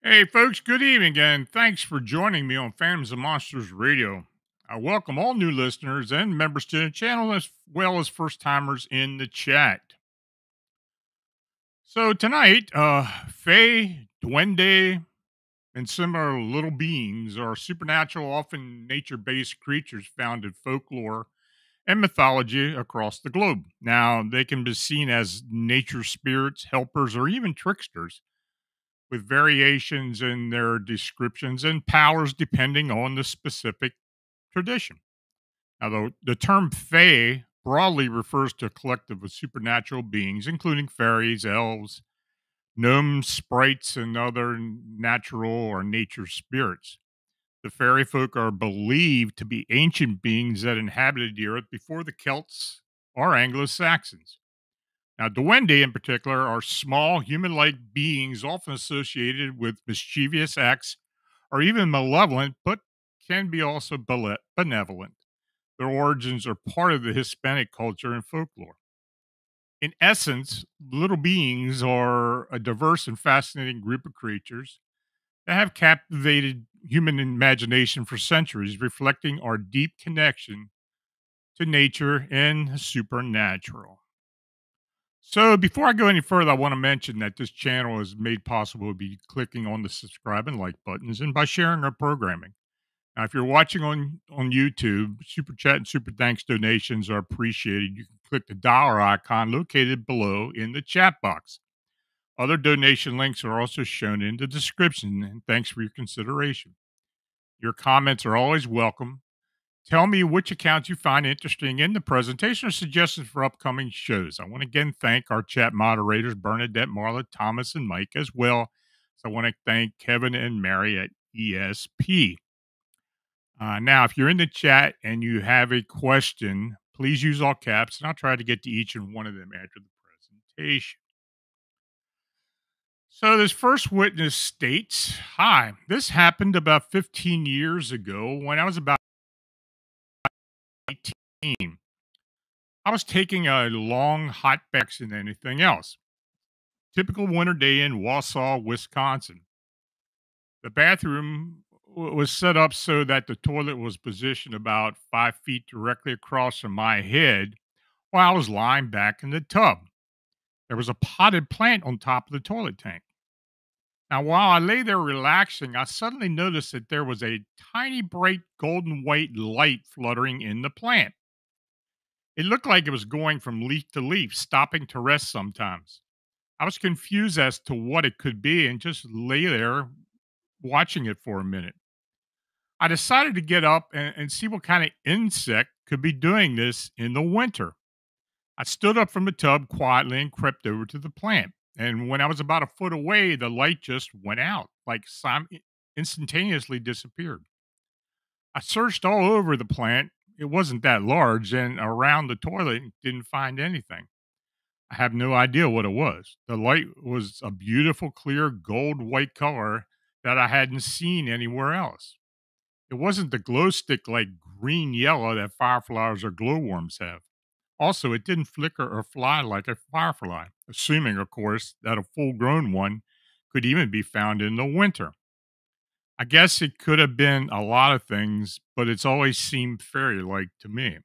Hey, folks, good evening, and thanks for joining me on Phantoms and Monsters Radio. I welcome all new listeners and members to the channel, as well as first timers in the chat. So, tonight, Fae, Duende, and similar little beings are supernatural, often nature based creatures found in folklore and mythology across the globe. Now, they can be seen as nature spirits, helpers, or even tricksters, with variations in their descriptions and powers depending on the specific tradition. Now, the term Fae broadly refers to a collective of supernatural beings, including fairies, elves, gnomes, sprites, and other natural or nature spirits. The Faerie Folk are believed to be ancient beings that inhabited the earth before the Celts or Anglo-Saxons. Now, Duende in particular are small human like beings often associated with mischievous acts or even malevolent, but can be also benevolent. Their origins are part of the Hispanic culture and folklore. In essence, little beings are a diverse and fascinating group of creatures that have captivated human imagination for centuries, reflecting our deep connection to nature and the supernatural. So, before I go any further, I want to mention that this channel is made possible by clicking on the subscribe and like buttons and by sharing our programming. Now, if you're watching on YouTube, super chat and super thanks donations are appreciated. You can click the dollar icon located below in the chat box. Other donation links are also shown in the description, and thanks for your consideration. Your comments are always welcome. Tell me which accounts you find interesting in the presentation or suggestions for upcoming shows. I want to again thank our chat moderators, Bernadette, Marla, Thomas, and Mike, as well. So I want to thank Kevin and Mary at ESP. Now, if you're in the chat and you have a question, please use all caps, and I'll try to get to each and one of them after the presentation. So, this first witness states, "Hi, this happened about 15 years ago when I was about 18. I was taking a long hot bath than anything else. Typical winter day in Wausau, Wisconsin. The bathroom was set up so that the toilet was positioned about 5 feet directly across from my head while I was lying back in the tub. There was a potted plant on top of the toilet tank. Now, while I lay there relaxing, I suddenly noticed that there was a tiny bright golden white light fluttering in the plant. It looked like it was going from leaf to leaf, stopping to rest sometimes. I was confused as to what it could be and just lay there watching it for a minute. I decided to get up and see what kind of insect could be doing this in the winter. I stood up from the tub quietly and crept over to the plant. And when I was about a foot away, the light just went out, like instantaneously disappeared. I searched all over the plant. It wasn't that large, and around the toilet, didn't find anything. I have no idea what it was. The light was a beautiful, clear gold white color that I hadn't seen anywhere else. It wasn't the glow stick like green yellow that fireflies or glowworms have. Also, it didn't flicker or fly like a firefly, assuming, of course, that a full grown one could even be found in the winter. I guess it could have been a lot of things, but it's always seemed fairy like to me.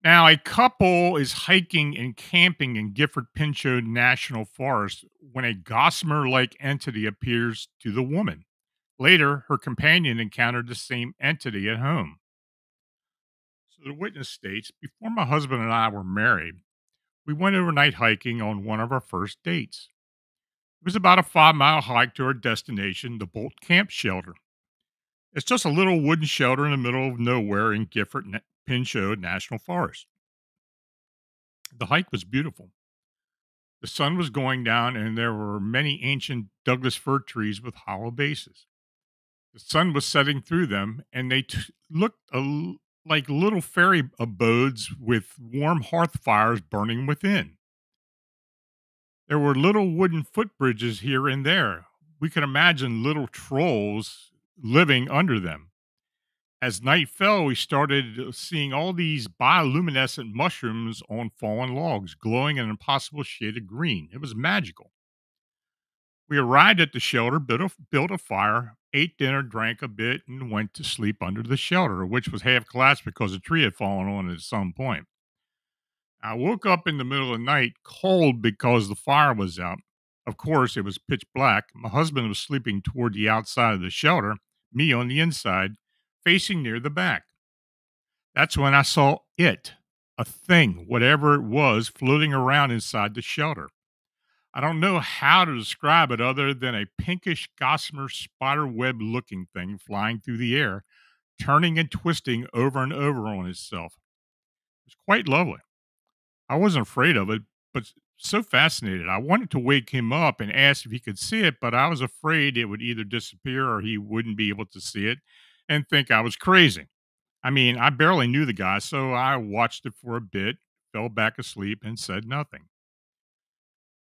Now, a couple is hiking and camping in Gifford Pinchot National Forest when a gossamer like entity appears to the woman. Later, her companion encountered the same entity at home. So the witness states, before my husband and I were married, we went overnight hiking on one of our first dates. It was about a 5 mile hike to our destination, the Bolt Camp Shelter. It's just a little wooden shelter in the middle of nowhere in Pinchot National Forest. The hike was beautiful. The sun was going down, and there were many ancient Douglas fir trees with hollow bases. The sun was setting through them, and they looked like little fairy abodes with warm hearth fires burning within. There were little wooden footbridges here and there. We could imagine little trolls living under them. As night fell, we started seeing all these bioluminescent mushrooms on fallen logs, glowing an impossible shade of green. It was magical. We arrived at the shelter, built a fire, ate dinner, drank a bit, and went to sleep under the shelter, which was half collapsed because a tree had fallen on it at some point. I woke up in the middle of the night, cold because the fire was out. Of course, it was pitch black. My husband was sleeping toward the outside of the shelter, me on the inside, facing near the back. That's when I saw it, a thing, whatever it was, floating around inside the shelter. I don't know how to describe it other than a pinkish gossamer spider web looking thing flying through the air, turning and twisting over and over on itself. It was quite lovely. I wasn't afraid of it, but so fascinated. I wanted to wake him up and ask if he could see it, but I was afraid it would either disappear or he wouldn't be able to see it and think I was crazy. I mean, I barely knew the guy, so I watched it for a bit, fell back asleep, and said nothing.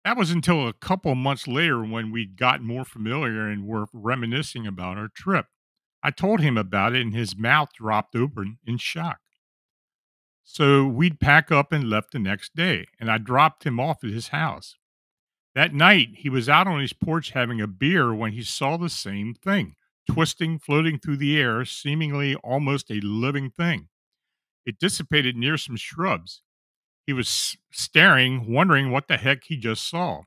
That was until a couple of months later when we'd gotten more familiar and were reminiscing about our trip. I told him about it, and his mouth dropped open in shock. So we'd pack up and left the next day, and I dropped him off at his house. That night, he was out on his porch having a beer when he saw the same thing, twisting, floating through the air, seemingly almost a living thing. It dissipated near some shrubs. He was staring, wondering what the heck he just saw,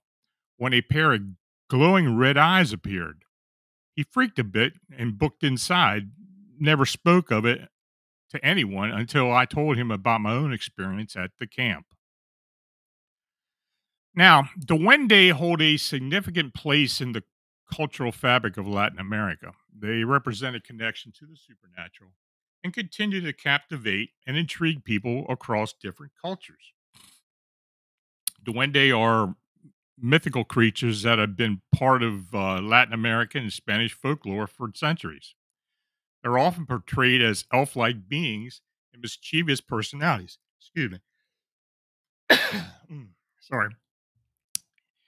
when a pair of glowing red eyes appeared. He freaked a bit and booked inside, never spoke of it to anyone until I told him about my own experience at the camp. Now, Duende hold a significant place in the cultural fabric of Latin America. They represent a connection to the supernatural and continue to captivate and intrigue people across different cultures. Duende are mythical creatures that have been part of Latin American and Spanish folklore for centuries. They're often portrayed as elf like beings and mischievous personalities. Excuse me. Sorry.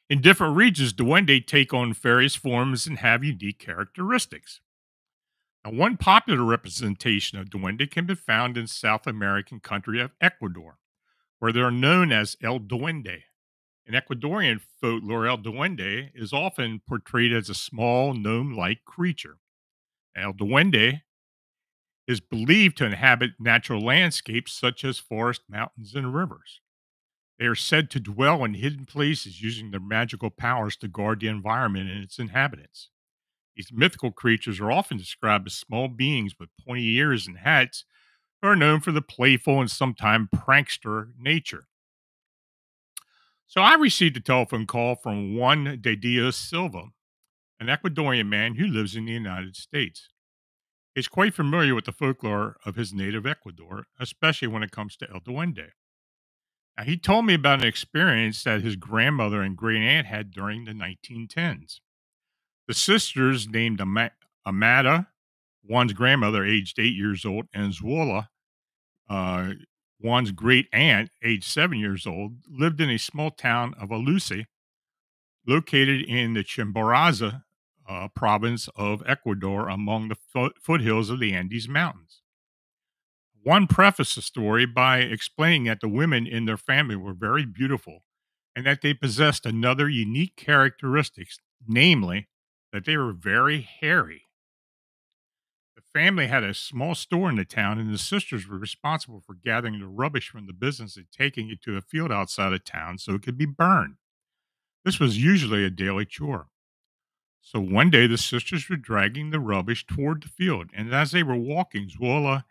In different regions, Duende take on various forms and have unique characteristics. Now, one popular representation of Duende can be found in South American country of Ecuador, where they are known as El Duende. In Ecuadorian folklore, El Duende is often portrayed as a small gnome-like creature. El Duende is believed to inhabit natural landscapes such as forests, mountains, and rivers. They are said to dwell in hidden places using their magical powers to guard the environment and its inhabitants. These mythical creatures are often described as small beings with pointy ears and hats who are known for the playful and sometimes prankster nature. So I received a telephone call from Juan de Dios Silva, an Ecuadorian man who lives in the United States. He's quite familiar with the folklore of his native Ecuador, especially when it comes to El Duende. Now, he told me about an experience that his grandmother and great aunt had during the 1910s. The sisters, named Amada, one's grandmother, aged 8 years old, and Zuola, uh, one's great aunt, aged 7 years old, lived in a small town of Aluce, located in the Chimborazo province of Ecuador among the foothills of the Andes Mountains. One prefaced the story by explaining that the women in their family were very beautiful and that they possessed another unique characteristics, namely that they were very hairy. The family had a small store in the town, and the sisters were responsible for gathering the rubbish from the business and taking it to a field outside of town so it could be burned. This was usually a daily chore. So one day the sisters were dragging the rubbish toward the field, and as they were walking, Zuola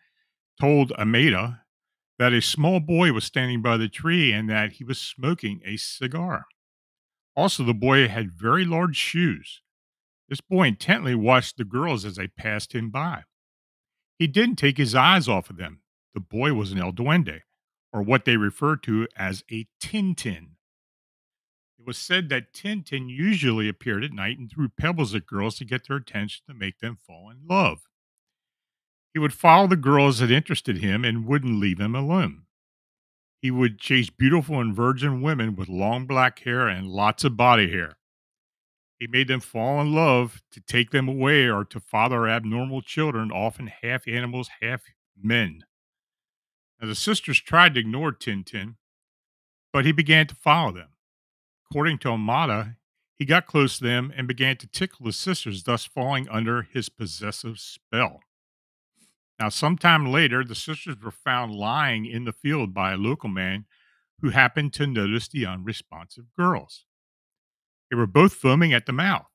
told Ameda that a small boy was standing by the tree and that he was smoking a cigar. Also, the boy had very large shoes. This boy intently watched the girls as they passed him by. He didn't take his eyes off of them. The boy was an El Duende, or what they referred to as a Tintin. It was said that Tintin usually appeared at night and threw pebbles at girls to get their attention to make them fall in love. He would follow the girls that interested him and wouldn't leave them alone. He would chase beautiful and virgin women with long black hair and lots of body hair. He made them fall in love to take them away or to father abnormal children, often half animals, half men. Now, the sisters tried to ignore Tintin, but he began to follow them. According to Amada, he got close to them and began to tickle the sisters, thus falling under his possessive spell. Now, sometime later, the sisters were found lying in the field by a local man who happened to notice the unresponsive girls. They were both foaming at the mouth.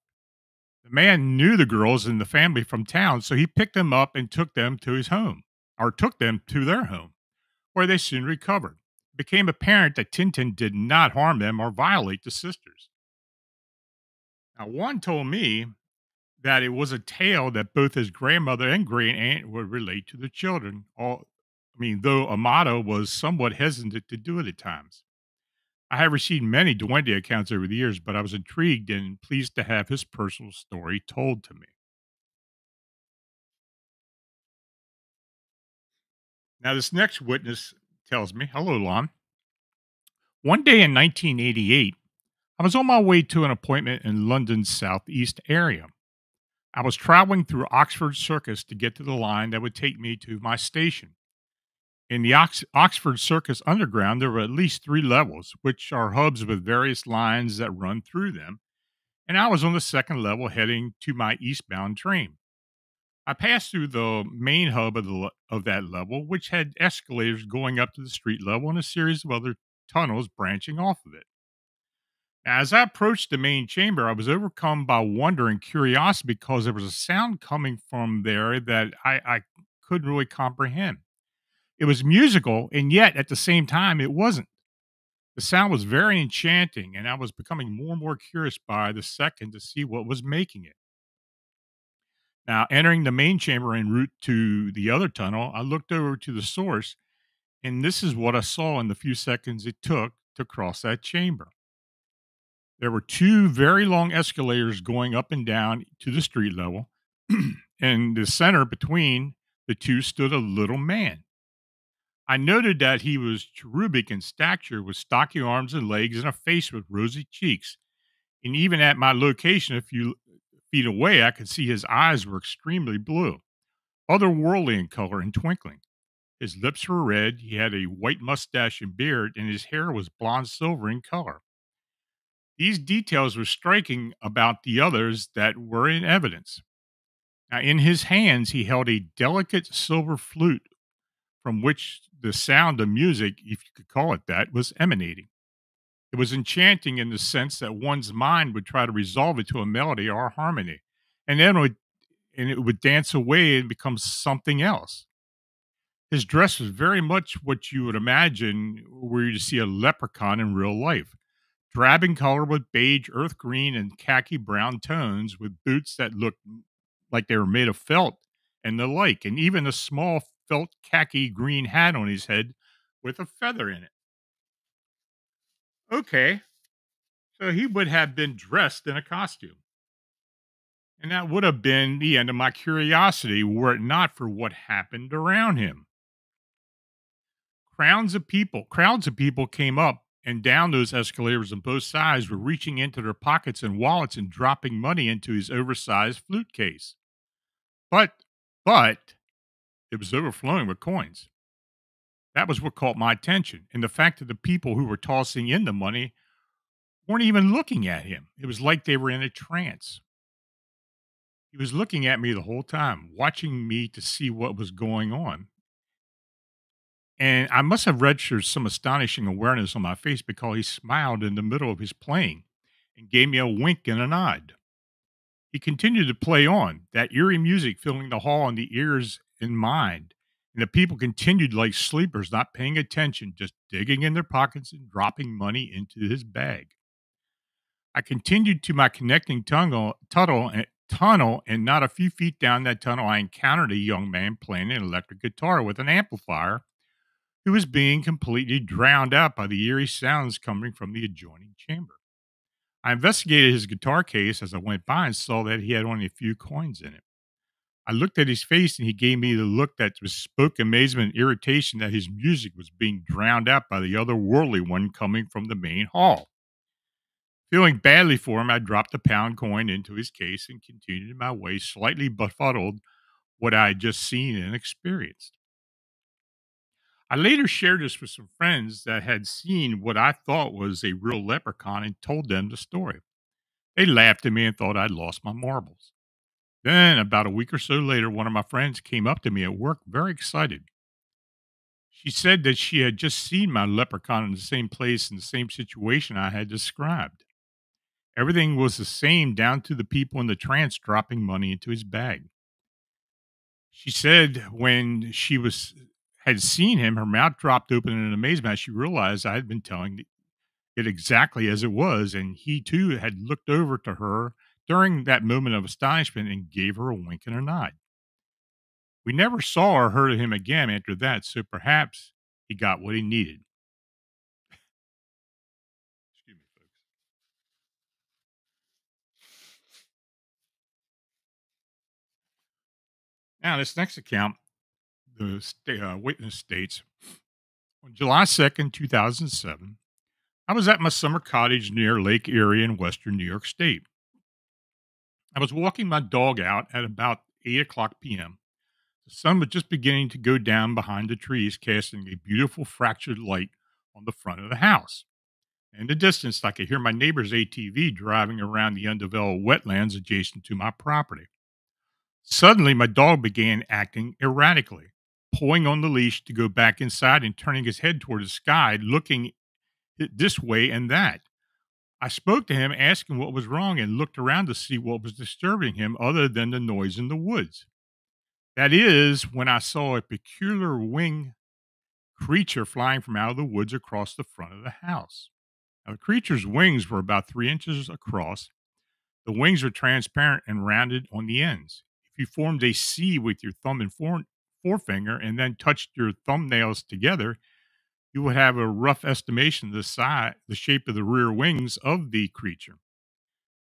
The man knew the girls and the family from town, so he picked them up and took them to his home, or took them to their home, where they soon recovered. It became apparent that Tintin did not harm them or violate the sisters. Now, one told me that it was a tale that both his grandmother and great aunt would relate to the children. Though Amato was somewhat hesitant to do it at times. I have received many Duende accounts over the years, but I was intrigued and pleased to have his personal story told to me. Now, this next witness tells me, hello, Lon. One day in 1988, I was on my way to an appointment in London's southeast area. I was traveling through Oxford Circus to get to the line that would take me to my station. In the Oxford Circus Underground, there were at least 3 levels, which are hubs with various lines that run through them, and I was on the second level heading to my eastbound train. I passed through the main hub of that level, which had escalators going up to the street level and a series of other tunnels branching off of it. As I approached the main chamber, I was overcome by wonder and curiosity because there was a sound coming from there that I couldn't really comprehend. It was musical, and yet at the same time, it wasn't. The sound was very enchanting, and I was becoming more and more curious by the second to see what was making it. Now, entering the main chamber en route to the other tunnel, I looked over to the source, and this is what I saw in the few seconds it took to cross that chamber. There were 2 very long escalators going up and down to the street level, and the center between the two stood a little man. I noted that he was cherubic in stature with stocky arms and legs and a face with rosy cheeks. And even at my location a few feet away, I could see his eyes were extremely blue, otherworldly in color and twinkling. His lips were red, he had a white mustache and beard, and his hair was blonde silver in color. These details were striking about the others that were in evidence. Now, in his hands, he held a delicate silver flute from which the sound of music, if you could call it that, was emanating. It was enchanting in the sense that one's mind would try to resolve it to a melody or a harmony, and then it would dance away and become something else. His dress was very much what you would imagine were you to see a leprechaun in real life. Drab in color with beige, earth green, and khaki brown tones, with boots that looked like they were made of felt and the like, and even a small felt khaki green hat on his head with a feather in it. Okay, so he would have been dressed in a costume. And that would have been the end of my curiosity were it not for what happened around him. Crowds of people came up and down those escalators on both sides were reaching into their pockets and wallets and dropping money into his oversized flute case. But but it was overflowing with coins. That was what caught my attention. And the fact that the people who were tossing in the money weren't even looking at him. It was like they were in a trance. He was looking at me the whole time, watching me to see what was going on. And I must have registered some astonishing awareness on my face because he smiled in the middle of his playing and gave me a wink and a nod. He continued to play on, that eerie music filling the hall and the ears and mind. And the people continued like sleepers, not paying attention, just digging in their pockets and dropping money into his bag. I continued to my connecting tunnel, and not a few feet down that tunnel, I encountered a young man playing an electric guitar with an amplifier who was being completely drowned out by the eerie sounds coming from the adjoining chamber. I investigated his guitar case as I went by and saw that he had only a few coins in it. I looked at his face and he gave me the look that spoke amazement and irritation that his music was being drowned out by the otherworldly one coming from the main hall. Feeling badly for him, I dropped a pound coin into his case and continued my way, slightly befuddled what I had just seen and experienced. I later shared this with some friends that had seen what I thought was a real leprechaun and told them the story. They laughed at me and thought I'd lost my marbles. Then, about a week or so later, one of my friends came up to me at work very excited. She said that she had just seen my leprechaun in the same place in the same situation I had described. Everything was the same down to the people in the trance dropping money into his bag. She said when she was had seen him, her mouth dropped open in amazement as she realized I had been telling it exactly as it was, and he too had looked over to her during that moment of astonishment and gave her a wink and a nod. We never saw or heard of him again after that, so perhaps he got what he needed. Excuse me, folks. Now, this next account, the witness states on July 2nd, 2007, I was at my summer cottage near Lake Erie in western New York State. I was walking my dog out at about 8 o'clock p.m. The sun was just beginning to go down behind the trees, casting a beautiful fractured light on the front of the house. In the distance, I could hear my neighbor's ATV driving around the undeveloped wetlands adjacent to my property. Suddenly, my dog began acting erratically, pulling on the leash to go back inside and turning his head toward the sky, looking this way and that. I spoke to him, asking what was wrong, and looked around to see what was disturbing him other than the noise in the woods. That is when I saw a peculiar winged creature flying from out of the woods across the front of the house. Now, the creature's wings were about 3 inches across. The wings were transparent and rounded on the ends. If you formed a C with your thumb and forefinger and then touched your thumbnails together, you would have a rough estimation of the shape of the rear wings of the creature.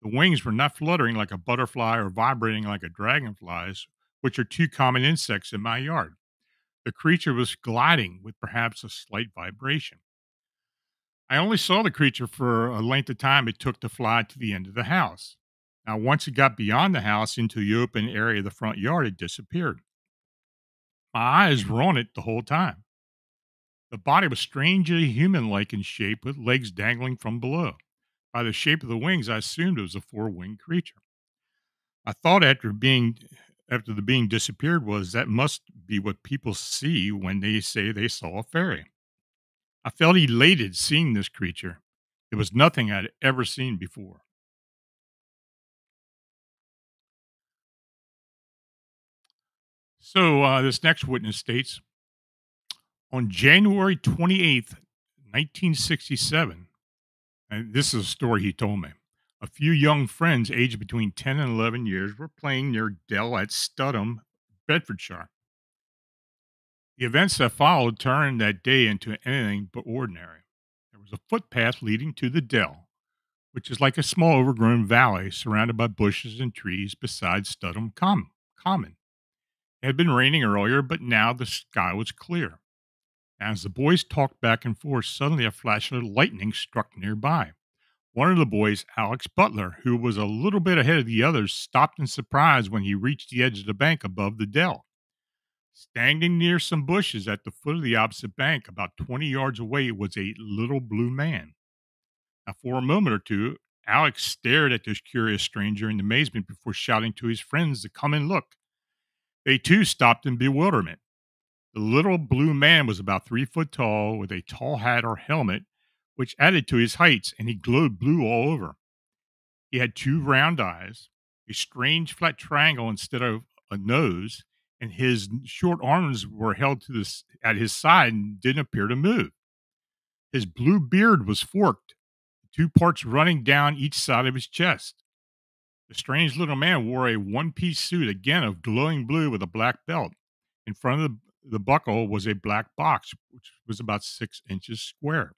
The wings were not fluttering like a butterfly or vibrating like a dragonfly's, which are two common insects in my yard. The creature was gliding with perhaps a slight vibration. I only saw the creature for a length of time it took to fly to the end of the house. Now, once it got beyond the house into the open area of the front yard, it disappeared. My eyes were on it the whole time. The body was strangely human like in shape, with legs dangling from below. By the shape of the wings, I assumed it was a four winged creature. I thought after the being disappeared was that must be what people see when they say they saw a fairy. I felt elated seeing this creature. It was nothing I'd ever seen before. So this next witness states On January 28th, 1967, and this is a story he told me, a few young friends aged between 10 and 11 years were playing near Dell at Studham, Bedfordshire. The events that followed turned that day into anything but ordinary. There was a footpath leading to the Dell, which is like a small overgrown valley surrounded by bushes and trees beside Common. It had been raining earlier, but now the sky was clear. As the boys talked back and forth, suddenly a flash of lightning struck nearby. One of the boys, Alex Butler, who was a little bit ahead of the others, stopped in surprise when he reached the edge of the bank above the dell. Standing near some bushes at the foot of the opposite bank, about 20 yards away, was a little blue man. Now, for a moment or two, Alex stared at this curious stranger in amazement before shouting to his friends to come and look. They too stopped in bewilderment. The little blue man was about 3 foot tall, with a tall hat or helmet, which added to his heights, and he glowed blue all over. He had two round eyes, a strange flat triangle instead of a nose, and his short arms were held at his side and didn't appear to move. His blue beard was forked, two parts running down each side of his chest. The strange little man wore a one-piece suit, again of glowing blue with a black belt. In front of the buckle was a black box, which was about 6 inches square.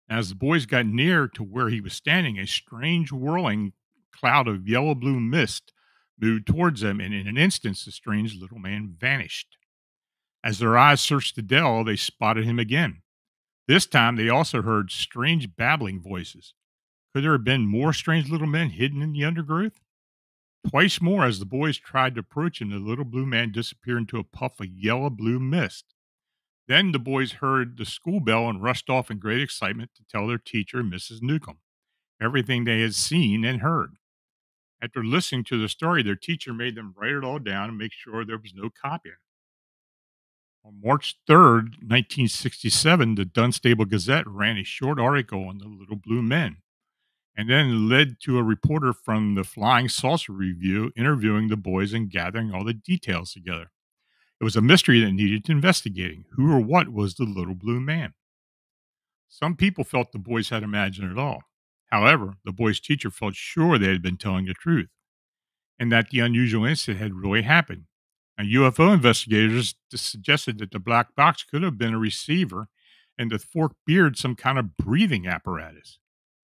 As the boys got near to where he was standing, a strange whirling cloud of yellow blue mist moved towards them, and in an instant, the strange little man vanished. As their eyes searched the dell, they spotted him again. This time, they also heard strange babbling voices. Could there have been more strange little men hidden in the undergrowth? Twice more, as the boys tried to approach him, the little blue man disappeared into a puff of yellow blue mist. Then the boys heard the school bell and rushed off in great excitement to tell their teacher, Mrs. Newcomb, everything they had seen and heard. After listening to the story, their teacher made them write it all down and make sure there was no copying. On March 3rd, 1967, the Dunstable Gazette ran a short article on the Little Blue Men, and then led to a reporter from the Flying Saucer Review interviewing the boys and gathering all the details together. It was a mystery that needed investigating. Who or what was the Little Blue Man? Some people felt the boys had imagined it all. However, the boys' teacher felt sure they had been telling the truth and that the unusual incident had really happened. Now, UFO investigators suggested that the black box could have been a receiver and the forked beard some kind of breathing apparatus.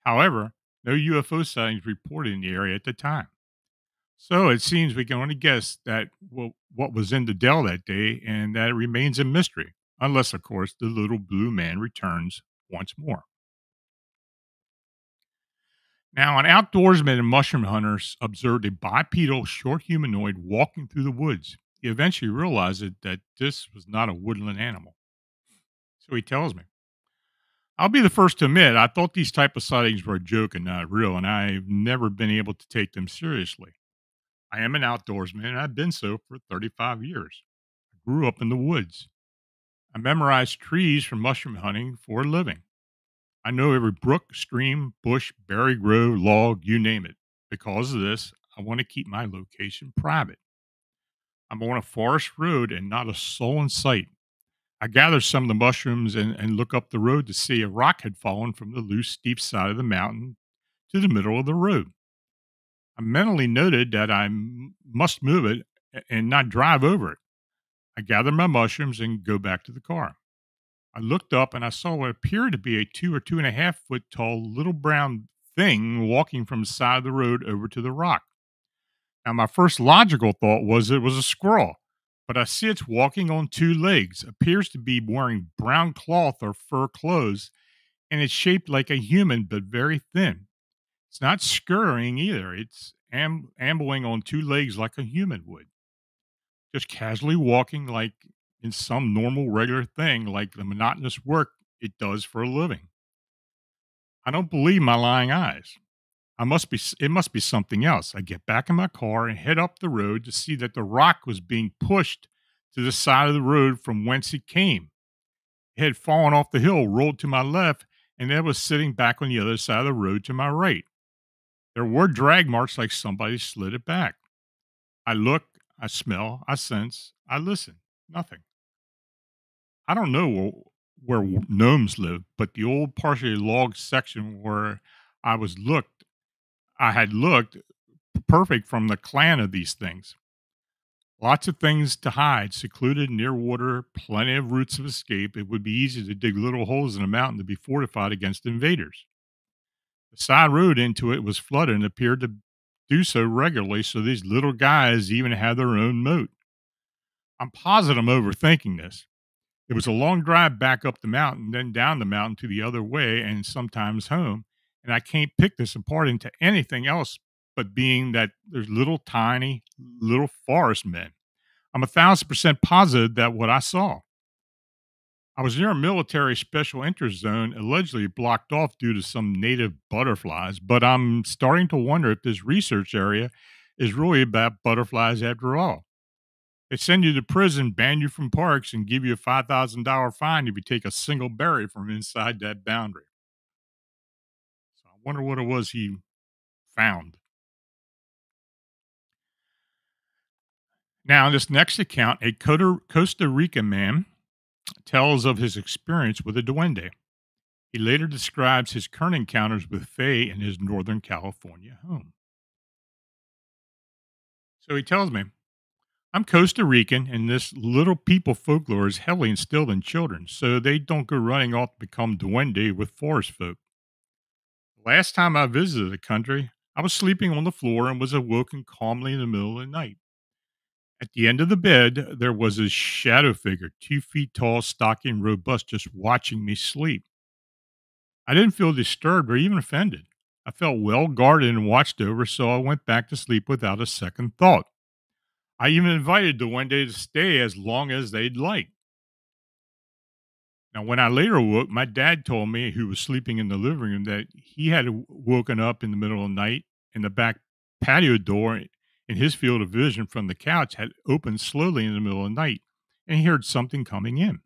However, no UFO sightings reported in the area at the time. So it seems we can only guess that what was in the dell that day, and that it remains a mystery, unless, of course, the little blue man returns once more. Now, an outdoorsman and mushroom hunters observed a bipedal short humanoid walking through the woods. He eventually realized that this was not a woodland animal. So he tells me, I'll be the first to admit I thought these type of sightings were a joke and not real, and I've never been able to take them seriously. I am an outdoorsman, and I've been so for 35 years. I grew up in the woods. I memorized trees from mushroom hunting for a living. I know every brook, stream, bush, berry grove, log, you name it. Because of this, I want to keep my location private. I'm on a forest road and not a soul in sight. I gathered some of the mushrooms and look up the road to see a rock had fallen from the loose, steep side of the mountain to the middle of the road. I mentally noted that must move it and not drive over it. I gather my mushrooms and go back to the car. I looked up and I saw what appeared to be a 2 or 2.5 foot tall little brown thing walking from the side of the road over to the rock. Now, my first logical thought was it was a squirrel, but I see it's walking on two legs, appears to be wearing brown cloth or fur clothes, and it's shaped like a human but very thin. It's not scurrying either. It's ambling on two legs like a human would, just casually walking like in some normal, regular thing, like the monotonous work it does for a living. I don't believe my lying eyes. It must be something else. I get back in my car and head up the road to see that the rock was being pushed to the side of the road from whence it came. It had fallen off the hill, rolled to my left, and it was sitting back on the other side of the road to my right. There were drag marks like somebody slid it back. I look, I smell, I sense, I listen. Nothing. I don't know where gnomes live, but the old partially logged section where I was looked, I had looked perfect from the clan of these things. Lots of things to hide, secluded near water, plenty of routes of escape. It would be easy to dig little holes in the mountain to be fortified against invaders. The side road into it was flooded and appeared to do so regularly, so these little guys even had their own moat. I'm positive I'm overthinking this. It was a long drive back up the mountain, then down the mountain to the other way, and sometimes home. And I can't pick this apart into anything else but being that there's little tiny little forest men. I'm 1,000% positive that what I saw. I was near a military special interest zone, allegedly blocked off due to some native butterflies, but I'm starting to wonder if this research area is really about butterflies after all. They send you to prison, ban you from parks, and give you a $5,000 fine if you take a single berry from inside that boundary. So I wonder what it was he found. Now, in this next account, a Costa Rican man tells of his experience with a duende. He later describes his current encounters with Fae in his Northern California home. So he tells me, I'm Costa Rican, and this little people folklore is heavily instilled in children, so they don't go running off to become duende with forest folk. Last time I visited the country, I was sleeping on the floor and was awoken calmly in the middle of the night. At the end of the bed, there was a shadow figure, 2 feet tall, stocky, and robust, just watching me sleep. I didn't feel disturbed or even offended. I felt well guarded and watched over, so I went back to sleep without a second thought. I even invited the one day to stay as long as they'd like. Now, when I later awoke, my dad told me, who was sleeping in the living room, that he had woken up in the middle of the night and the back patio door in his field of vision from the couch had opened slowly in the middle of the night and he heard something coming in.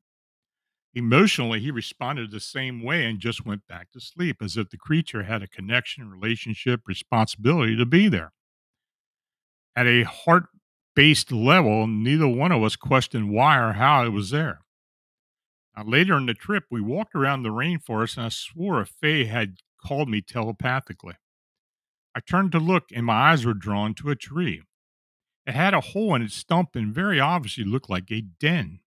Emotionally, he responded the same way and just went back to sleep as if the creature had a connection, relationship, responsibility to be there. At a heart based level, neither one of us questioned why or how it was there. Now, later in the trip, we walked around the rainforest and I swore a fae had called me telepathically. I turned to look and my eyes were drawn to a tree. It had a hole in its stump and very obviously looked like a den.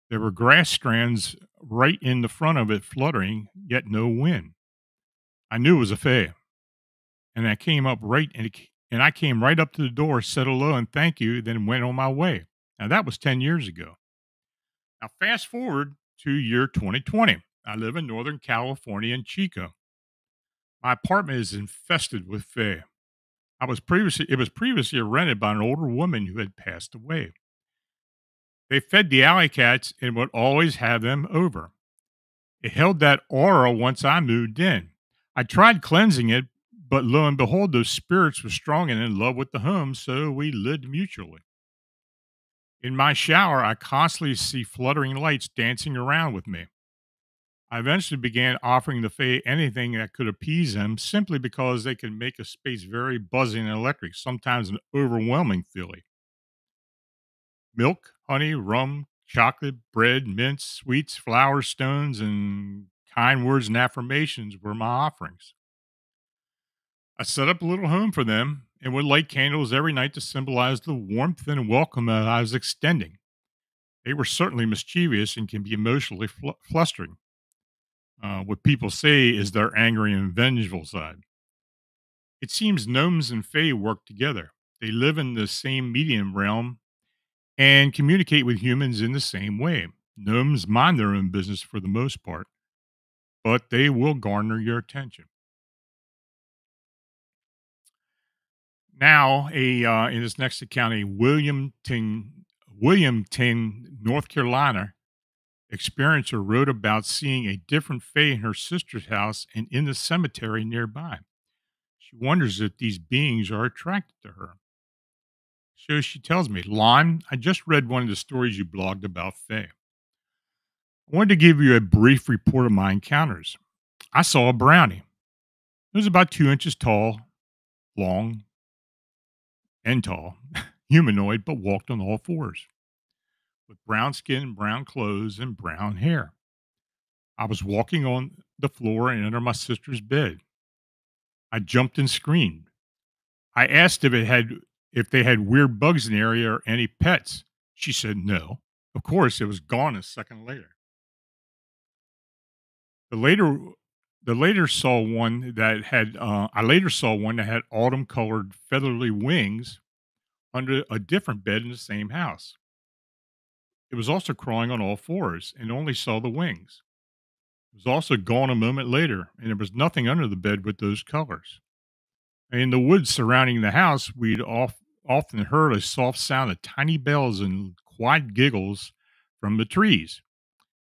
There were grass strands right in the front of it fluttering, yet no wind. I knew it was a fae, and I came right up to the door, said hello and thank you, then went on my way. Now that was 10 years ago. Now fast forward to year 2020. I live in Northern California in Chico. My apartment is infested with fae. It was previously rented by an older woman who had passed away. They fed the alley cats and would always have them over. It held that aura once I moved in. I tried cleansing it, but lo and behold, those spirits were strong and in love with the home, so we lived mutually. In my shower, I constantly see fluttering lights dancing around with me. I eventually began offering the Fae anything that could appease them simply because they could make a space very buzzing and electric, sometimes an overwhelming feeling. Milk, honey, rum, chocolate, bread, mints, sweets, flowers, stones, and kind words and affirmations were my offerings. I set up a little home for them and would light candles every night to symbolize the warmth and welcome that I was extending. They were certainly mischievous and can be emotionally flustering. What people say is their angry and vengeful side. It seems gnomes and fae work together. They live in the same medium realm and communicate with humans in the same way. Gnomes mind their own business for the most part, but they will garner your attention. Now, in this next account, a Williamton, North Carolina experiencer wrote about seeing a different fae in her sister's house and in the cemetery nearby. She wonders if these beings are attracted to her. So she tells me, Lon, I just read one of the stories you blogged about fae. I wanted to give you a brief report of my encounters. I saw a brownie. It was about 2 inches tall, long, and tall, humanoid, but walked on all fours. with brown skin, brown clothes, and brown hair. I was walking on the floor and under my sister's bed. I jumped and screamed. I asked if they had weird bugs in the area or any pets. She said no. Of course, it was gone a second later. The later the later saw one that had I later saw one that had autumn colored feathery wings under a different bed in the same house. It was also crawling on all fours and only saw the wings. It was also gone a moment later, and there was nothing under the bed with those colors. In the woods surrounding the house, often heard a soft sound of tiny bells and quiet giggles from the trees.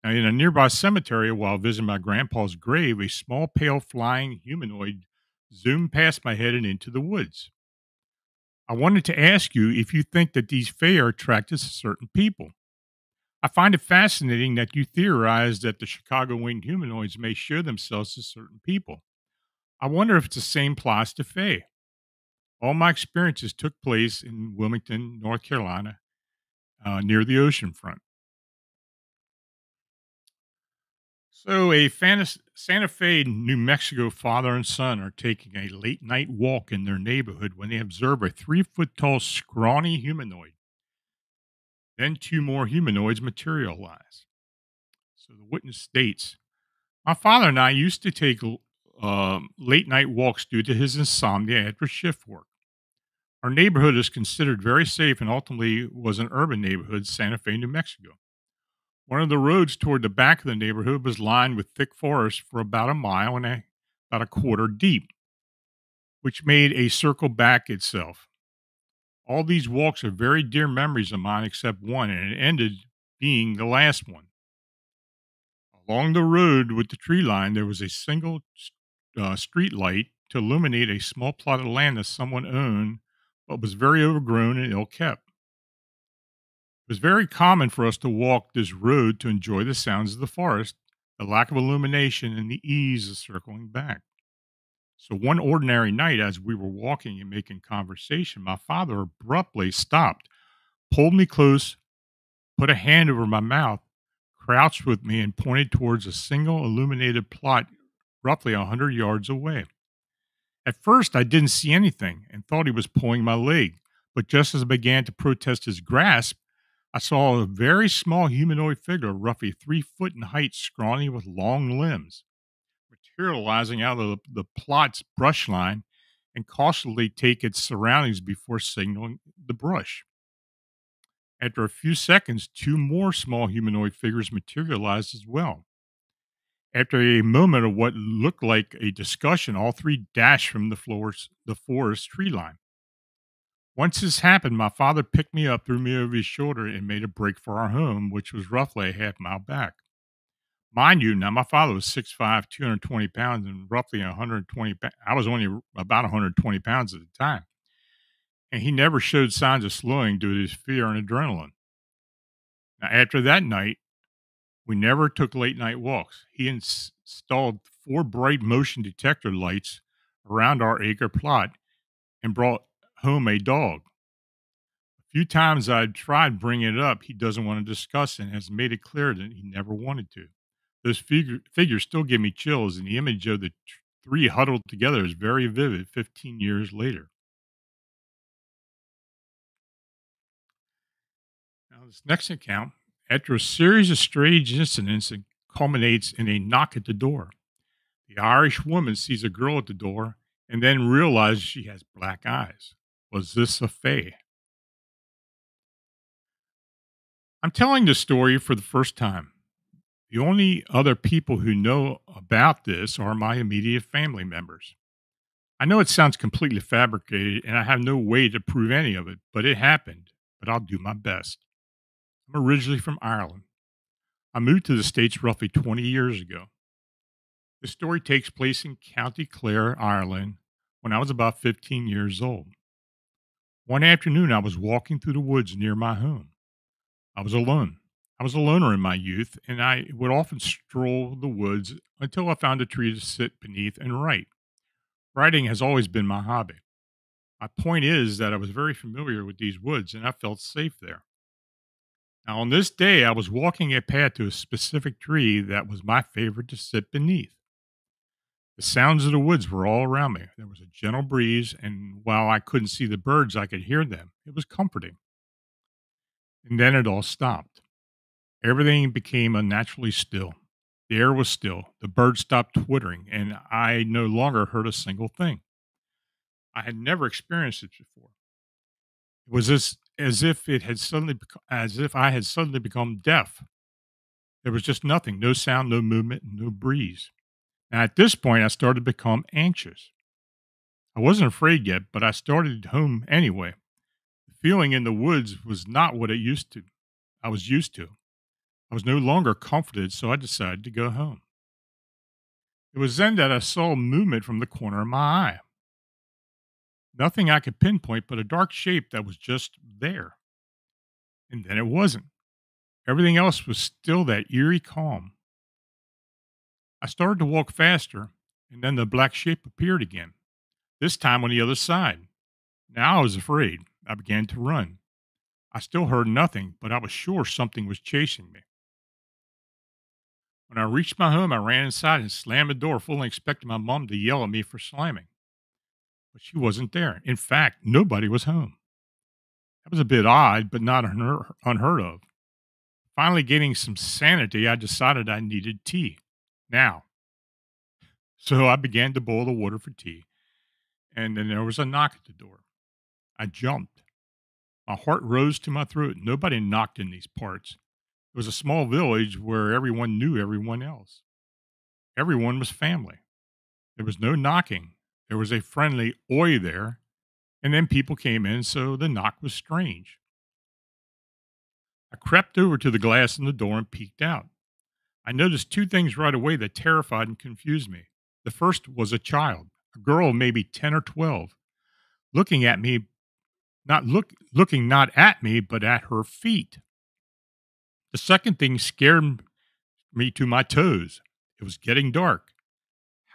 Now, in a nearby cemetery, while visiting my grandpa's grave, a small, pale, flying humanoid zoomed past my head and into the woods. I wanted to ask you if you think that these fae are attracted to certain people. I find it fascinating that you theorize that the Chicago winged humanoids may show themselves to certain people. I wonder if it's the same applies to fae. All my experiences took place in Wilmington, North Carolina, near the ocean front. So, Santa Fe, New Mexico father and son are taking a late night walk in their neighborhood when they observe a 3 foot tall, scrawny humanoid. Then two more humanoids materialize. So, the witness states, my father and I used to take late night walks due to his insomnia after shift work. Our neighborhood is considered very safe and ultimately was an urban neighborhood, Santa Fe, New Mexico. One of the roads toward the back of the neighborhood was lined with thick forest for about a mile and about a quarter deep, which made a circle back itself. All these walks are very dear memories of mine, except one, and it ended being the last one. Along the road with the tree line, there was a single street light to illuminate a small plot of land that someone owned, but was very overgrown and ill kept. It was very common for us to walk this road to enjoy the sounds of the forest, the lack of illumination, and the ease of circling back. So one ordinary night, as we were walking and making conversation, my father abruptly stopped, pulled me close, put a hand over my mouth, crouched with me, and pointed towards a single illuminated plot roughly 100 yards away. At first, I didn't see anything and thought he was pulling my leg, but just as I began to protest his grasp, I saw a very small humanoid figure, roughly 3 foot in height, scrawny with long limbs, materializing out of the plot's brush line and cautiously take its surroundings before signaling the brush. After a few seconds, two more small humanoid figures materialized as well. After a moment of what looked like a discussion, all three dashed from the forest tree line. Once this happened, my father picked me up, threw me over his shoulder, and made a break for our home, which was roughly a half mile back. Mind you, now my father was 6'5", 220 pounds, and roughly 120 pounds. I was only about 120 pounds at the time. And he never showed signs of slowing due to his fear and adrenaline. Now, after that night, we never took late night walks. He installed 4 bright motion detector lights around our acre plot and brought home a dog. A few times I've tried bringing it up, he doesn't want to discuss it and has made it clear that he never wanted to. Those figures still give me chills, and the image of the three huddled together is very vivid 15 years later. Now, this next account, after a series of strange incidents, it culminates in a knock at the door. The Irish woman sees a girl at the door and then realizes she has black eyes. Was this a fae? I'm telling this story for the first time. The only other people who know about this are my immediate family members. I know it sounds completely fabricated and I have no way to prove any of it, but it happened, but I'll do my best. I'm originally from Ireland. I moved to the States roughly 20 years ago. The story takes place in County Clare, Ireland, when I was about 15 years old. One afternoon, I was walking through the woods near my home. I was alone. I was a loner in my youth, and I would often stroll the woods until I found a tree to sit beneath and write. Writing has always been my hobby. My point is that I was very familiar with these woods, and I felt safe there. Now, on this day, I was walking a path to a specific tree that was my favorite to sit beneath. The sounds of the woods were all around me. There was a gentle breeze, and while I couldn't see the birds, I could hear them. It was comforting. And then it all stopped. Everything became unnaturally still. The air was still. The birds stopped twittering, and I no longer heard a single thing. I had never experienced it before. It was as if as if I had suddenly become deaf. There was just nothing, no sound, no movement, no breeze. And at this point, I started to become anxious. I wasn't afraid yet, but I started home anyway. The feeling in the woods was not what it used to. I was used to. I was no longer comforted, so I decided to go home. It was then that I saw movement from the corner of my eye. Nothing I could pinpoint but a dark shape that was just there. And then it wasn't. Everything else was still that eerie calm. I started to walk faster, and then the black shape appeared again, this time on the other side. Now I was afraid. I began to run. I still heard nothing, but I was sure something was chasing me. When I reached my home, I ran inside and slammed the door, fully expecting my mom to yell at me for slamming. But she wasn't there. In fact, nobody was home. That was a bit odd, but not unheard of. Finally, gaining some sanity, I decided I needed tea. Now. So I began to boil the water for tea, and then there was a knock at the door. I jumped. My heart rose to my throat. Nobody knocked in these parts. It was a small village where everyone knew everyone else. Everyone was family. There was no knocking. There was a friendly oi there, and then people came in, so the knock was strange. I crept over to the glass in the door and peeked out. I noticed two things right away that terrified and confused me. The first was a child, a girl maybe 10 or 12, looking at me, looking not at me, but at her feet. The second thing scared me to my toes. It was getting dark.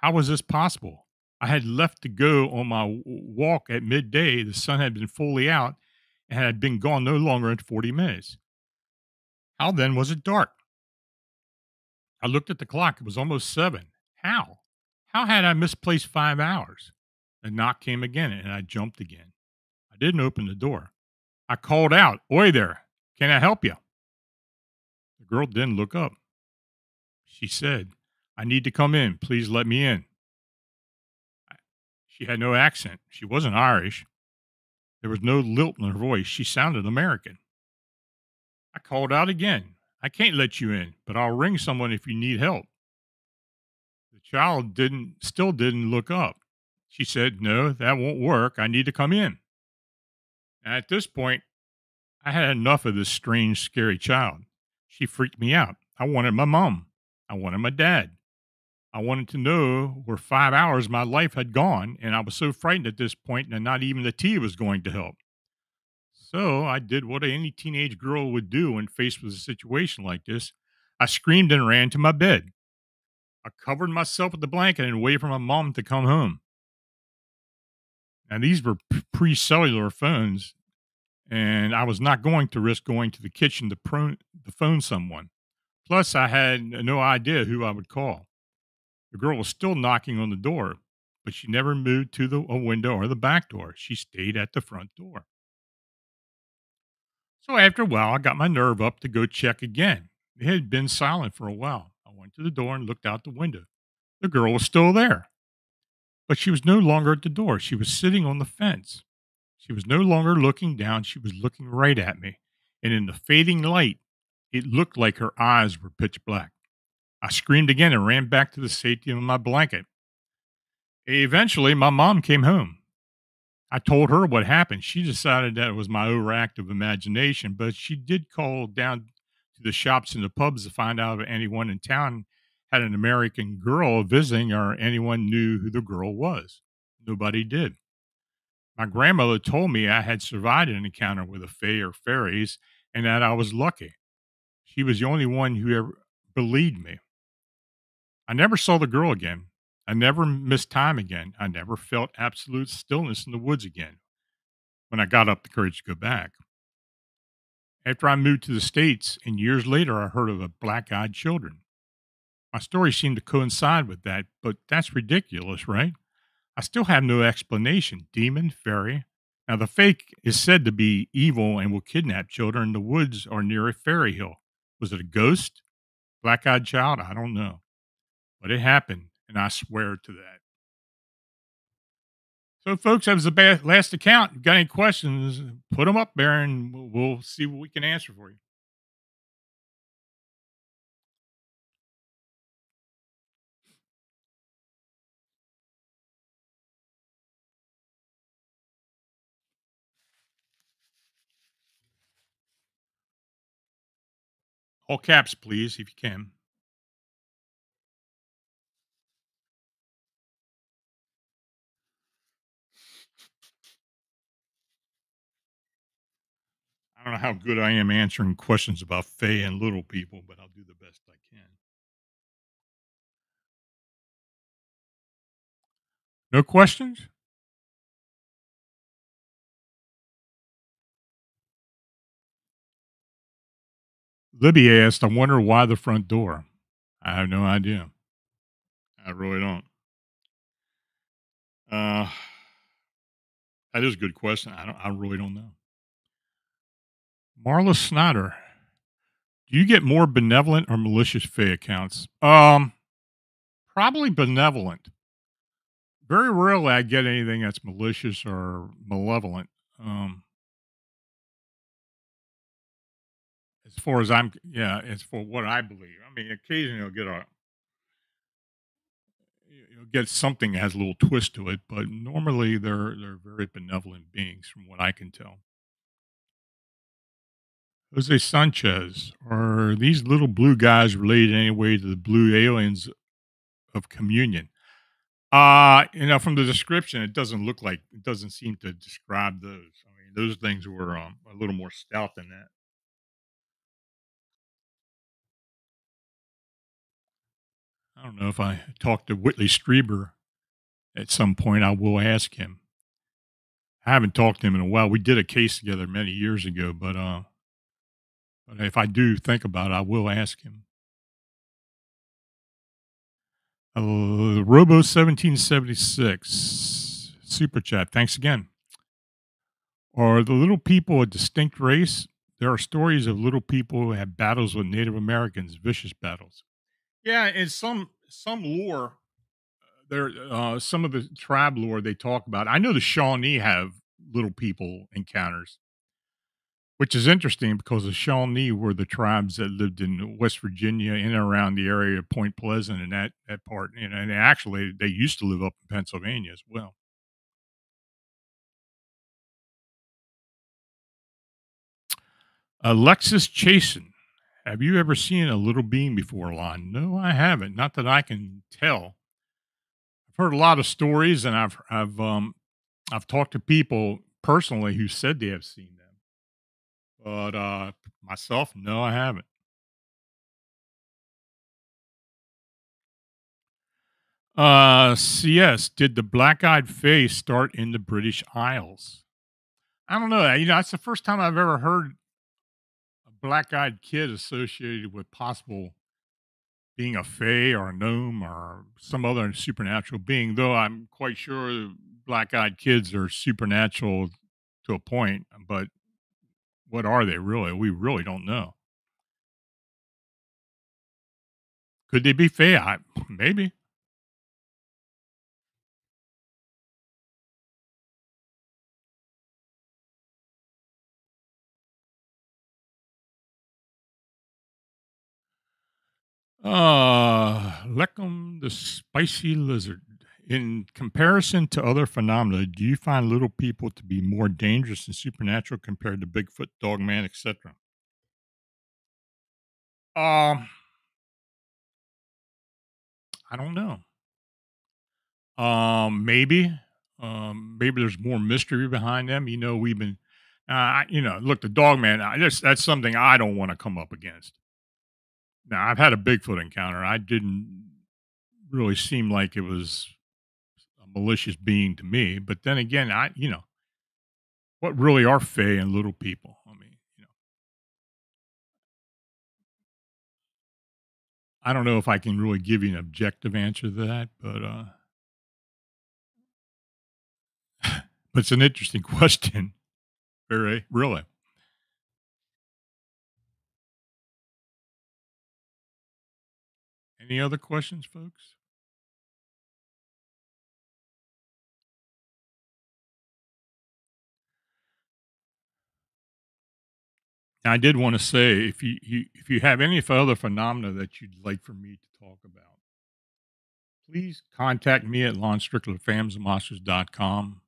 How was this possible? I had left to go on my walk at midday. The sun had been fully out and had been gone no longer than 40 minutes. How then was it dark? I looked at the clock. It was almost 7. How? How had I misplaced 5 hours? The knock came again, and I jumped again. I didn't open the door. I called out, "Oi there, can I help you?" The girl didn't look up. She said, "I need to come in. Please let me in." She had no accent. She wasn't Irish. There was no lilt in her voice. She sounded American. I called out again. "I can't let you in, but I'll ring someone if you need help." The child still didn't look up. She said, "No, that won't work. I need to come in." And at this point, I had enough of this strange, scary child. She freaked me out. I wanted my mom. I wanted my dad. I wanted to know where 5 hours my life had gone, and I was so frightened at this point that not even the tea was going to help. So I did what any teenage girl would do when faced with a situation like this. I screamed and ran to my bed. I covered myself with the blanket and waited for my mom to come home. Now, these were pre-cellular phones, and I was not going to risk going to the kitchen to phone someone. Plus, I had no idea who I would call. The girl was still knocking on the door, but she never moved to a window or the back door. She stayed at the front door. So after a while, I got my nerve up to go check again. It had been silent for a while. I went to the door and looked out the window. The girl was still there, but she was no longer at the door. She was sitting on the fence. She was no longer looking down. She was looking right at me. And in the fading light, it looked like her eyes were pitch black. I screamed again and ran back to the safety of my blanket. Eventually, my mom came home. I told her what happened. She decided that it was my overactive imagination, but she did call down to the shops and the pubs to find out if anyone in town had an American girl visiting or anyone knew who the girl was. Nobody did. My grandmother told me I had survived an encounter with a fae or fairies and that I was lucky. She was the only one who ever believed me. I never saw the girl again. I never missed time again. I never felt absolute stillness in the woods again when I got up the courage to go back. after I moved to the States, and years later, I heard of the black eyed children. My story seemed to coincide with that, but that's ridiculous, right? I still have no explanation. Demon, fairy. Now, the fake is said to be evil and will kidnap children in the woods or near a fairy hill. Was it a ghost? Black eyed child? I don't know. But it happened, and I swear to that. So, folks, that was the last account. If you got any questions, put them up there and we'll see what we can answer for you. All caps, please, if you can. I don't know how good I am answering questions about Fae and little people, but I'll do the best I can. No questions? Libby asked, I wonder why the front door. I have no idea. I really don't. Uh, that is a good question. I really don't know. Marla Snyder, do you get more benevolent or malicious Fae accounts? Probably benevolent. Very rarely I get anything that's malicious or malevolent. As far as yeah, as for what I believe. I mean, occasionally you'll get something that has a little twist to it, but normally they're very benevolent beings, from what I can tell. Jose Sanchez, are these little blue guys related in any way to the blue aliens of communion? From the description, it doesn't seem to describe those. I mean, those things were a little more stout than that. I don't know if I talked to Whitley Strieber at some point. I will ask him. I haven't talked to him in a while. We did a case together many years ago, but if I do think about it, I will ask him. Robo 1776 super chat. Thanks again. Are the little people a distinct race? There are stories of little people who have battles with Native Americans, vicious battles. Yeah, in some lore, there some of the tribe lore they talk about. I know the Shawnee have little people encounters, which is interesting because the Shawnee were the tribes that lived in West Virginia, in and around the area of Point Pleasant and that part. And actually, they used to live up in Pennsylvania as well. Alexis Chasen, have you ever seen a little being before, Lon? No, I haven't. Not that I can tell. I've heard a lot of stories, and I've talked to people personally who said they have seen them. But myself, no, I haven't. CS, did the black eyed face start in the British Isles? I don't know. That's the first time I've ever heard a black eyed kid associated with possible being a fae or a gnome or some other supernatural being, though I'm quite sure black eyed kids are supernatural to a point, but what are they really? We really don't know. Could they be fae? Maybe. Leckham the spicy lizard. In comparison to other phenomena, do you find little people to be more dangerous and supernatural compared to Bigfoot, Dogman, etc.? Um, I don't know. Maybe. Maybe there's more mystery behind them. We've been, look, the Dogman. That's something I don't want to come up against. Now, I've had a Bigfoot encounter. I didn't really seem like it was a malicious being to me. But then again, what really are Fae and little people? I mean. I don't know if I can really give you an objective answer to that, but it's an interesting question. Very, really. Any other questions, folks? I did want to say if you have any other phenomena that you'd like for me to talk about, please contact me at lonstricklerfamsandmonsters.com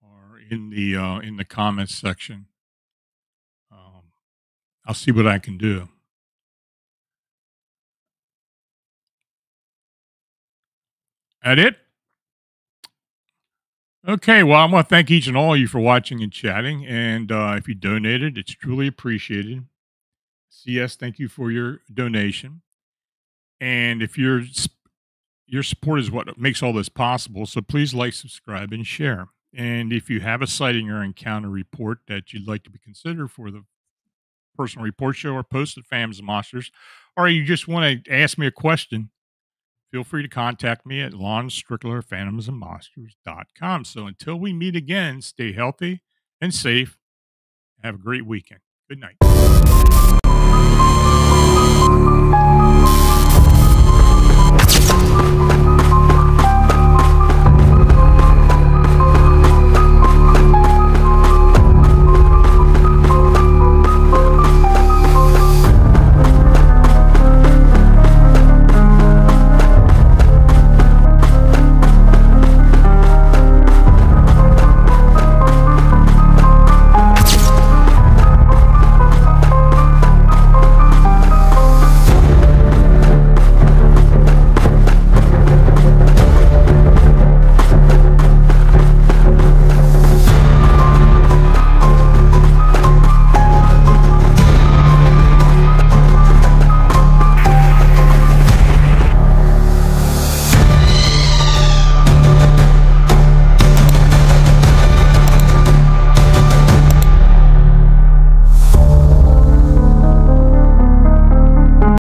or in the comments section. Um, I'll see what I can do. That it? Okay. Well, I want to thank each and all of you for watching and chatting. And if you donated, it's truly appreciated. CS, thank you for your donation. And if your support is what makes all this possible, so please like, subscribe, and share. And if you have a sighting or encounter report that you'd like to be considered for the personal report show or post at Fams and Monsters, or you just want to ask me a question, feel free to contact me at lonstricklerphantomsandmonsters.com. So until we meet again, stay healthy and safe. Have a great weekend. Good night.